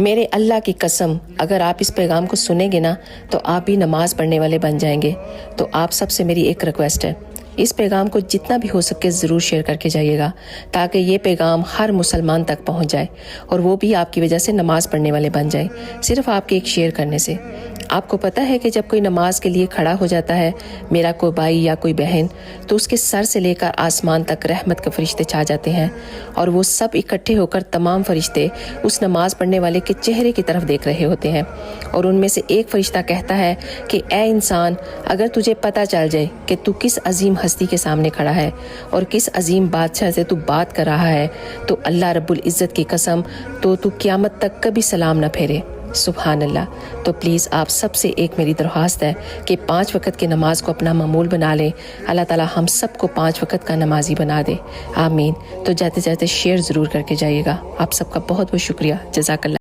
میرے اللہ کی قسم اگر آپ اس پیغام کو سنیں گے نا تو آپ بھی نماز پڑھنے والے بن جائیں گے۔ تو آپ سب سے میری ایک ریکویسٹ ہے، اس پیغام کو جتنا بھی ہو سکے ضرور شیئر کر کے جائیے گا تاکہ یہ پیغام ہر مسلمان تک پہنچ جائے اور وہ بھی آپ کی وجہ سے نماز پڑھنے والے بن جائیں، صرف آپ کے ایک شیئر کرنے سے۔ آپ کو پتہ ہے کہ جب کوئی نماز کے لیے کھڑا ہو جاتا ہے، میرا کوئی بھائی یا کوئی بہن، تو اس کے سر سے لے کر آسمان تک رحمت کے فرشتے چھا جاتے ہیں اور وہ سب اکٹھے ہو کر تمام فرشتے اس نماز پڑھنے والے کے چہرے کی طرف دیکھ رہے ہوتے ہیں، اور ان میں سے ایک فرشتہ کہتا ہے کہ اے انسان، اگر تجھے پتہ چل جائے کہ تو کس عظیم ہستی کے سامنے کھڑا ہے اور کس عظیم بادشاہ سے تو بات کر رہا ہے، تو اللہ رب العزت کی قسم تو قیامت تک کبھی سلام نہ پھیرے۔ سبحان اللہ۔ تو پلیز آپ سب سے ایک میری درخواست ہے کہ 5 وقت کی نماز کو اپنا معمول بنا لیں۔ اللہ تعالی ہم سب کو 5 وقت کا نمازی بنا دے، آمین۔ تو جاتے جاتے شیئر ضرور کر کے جائیے گا۔ آپ سب کا بہت بہت شکریہ، جزاک اللہ۔